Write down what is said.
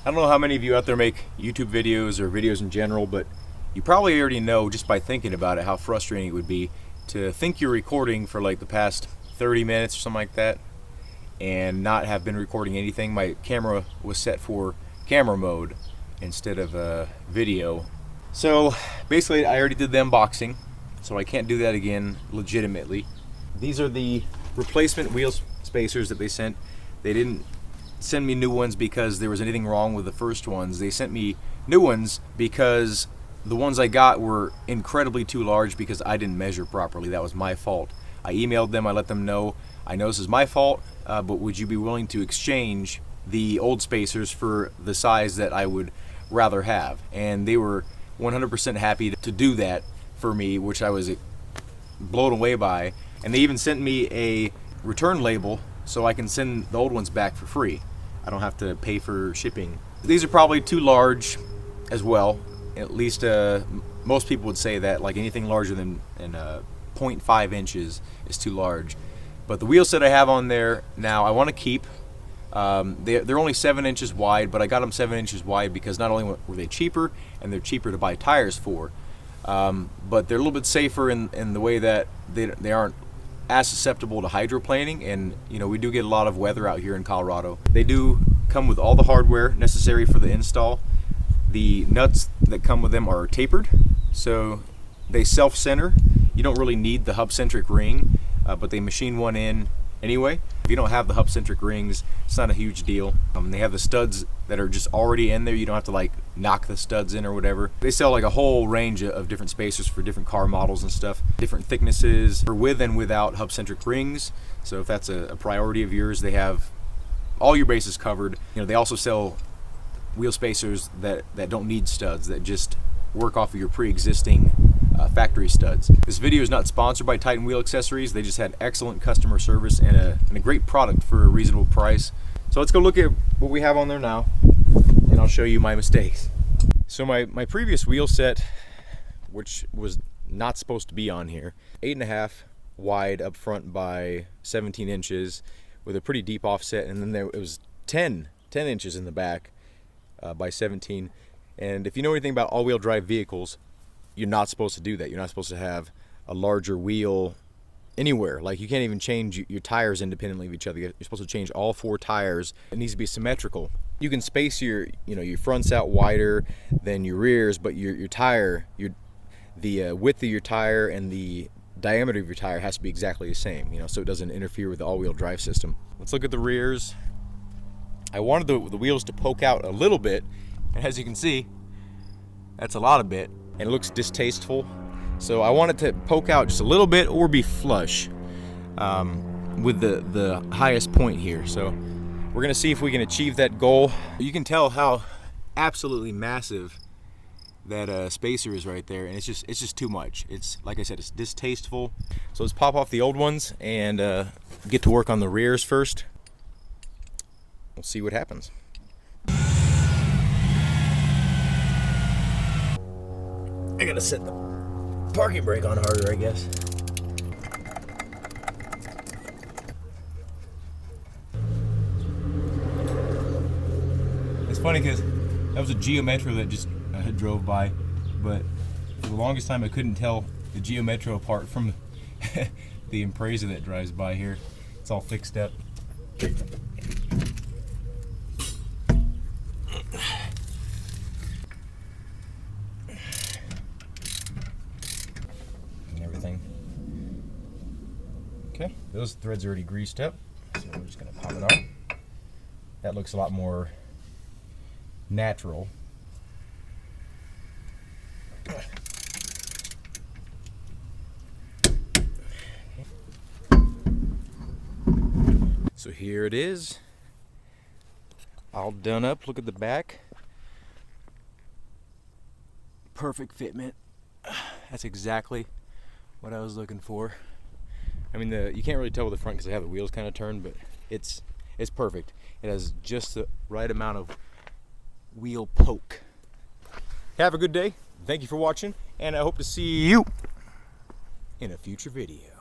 I don't know how many of you out there make YouTube videos or videos in general, but you probably already know just by thinking about it how frustrating it would be to think you're recording for like the past 30 minutes or something like that and not have been recording anything. My camera was set for camera mode instead of video. So basically I already did the unboxing, so I can't do that again legitimately. These are the replacement wheel spacers that they sent. They didn't send me new ones because there was anything wrong with the first ones. They sent me new ones because the ones I got were incredibly too large because I didn't measure properly. That was my fault. I emailed them, I let them know, I know this is my fault, but would you be willing to exchange the old spacers for the size that I would rather have? And they were 100% happy to do that for me, which I was blown away by. And they even sent me a return label so I can send the old ones back for free. I don't have to pay for shipping. These are probably too large as well. At least most people would say that, like anything larger than 0.5 inches is too large. But the wheel set I have on there now I want to keep. They're only 7 inches wide, but I got them 7 inches wide because not only were they cheaper, and they're cheaper to buy tires for, but they're a little bit safer in the way that they aren't as susceptible to hydroplaning. And you know, we do get a lot of weather out here in Colorado. They do come with all the hardware necessary for the install. The nuts that come with them are tapered, so they self-center. You don't really need the hub-centric ring, but they machine one in anyway. If you don't have the hub-centric rings, it's not a huge deal. They have the studs that are just already in there. You don't have to like knock the studs in or whatever. They sell like a whole range of different spacers for different car models and stuff, different thicknesses for with and without hub-centric rings. So if that's a priority of yours, they have all your bases covered. You know, they also sell wheel spacers that don't need studs, that just work off of your pre-existing factory studs. This video is not sponsored by Titan Wheel Accessories. They just had excellent customer service and a great product for a reasonable price. So let's go look at what we have on there now, and I'll show you my mistakes. So my previous wheel set, which was not supposed to be on here, 8.5 wide up front by 17 inches with a pretty deep offset, and then it was 10 inches in the back by 17. And if you know anything about all-wheel drive vehicles, you're not supposed to do that. You're not supposed to have a larger wheel anywhere. Like, you can't even change your tires independently of each other. You're supposed to change all 4 tires. It needs to be symmetrical. You can space your fronts out wider than your rears, but your tire, the width of your tire and the diameter of your tire has to be exactly the same, so it doesn't interfere with the all-wheel drive system. Let's look at the rears. I wanted the wheels to poke out a little bit, and as you can see, that's a lot of bit, and it looks distasteful. So I want it to poke out just a little bit or be flush with the highest point here. So we're gonna see if we can achieve that goal. You can tell how absolutely massive that spacer is right there, and it's just too much. It's, like I said, it's distasteful. So let's pop off the old ones and get to work on the rears first. We'll see what happens. I gotta set the parking brake on harder, I guess. It's funny because that was a Geo Metro that just drove by, but for the longest time I couldn't tell the Geo Metro apart from the Impreza that drives by here. It's all fixed up. Okay, those threads are already greased up, so we're just going to pop it on. That looks a lot more natural. So here it is, all done up. Look at the back. Perfect fitment. That's exactly what I was looking for. I mean, you can't really tell with the front because I have the wheels kind of turned, but it's perfect. It has just the right amount of wheel poke. Have a good day. Thank you for watching, and I hope to see you in a future video.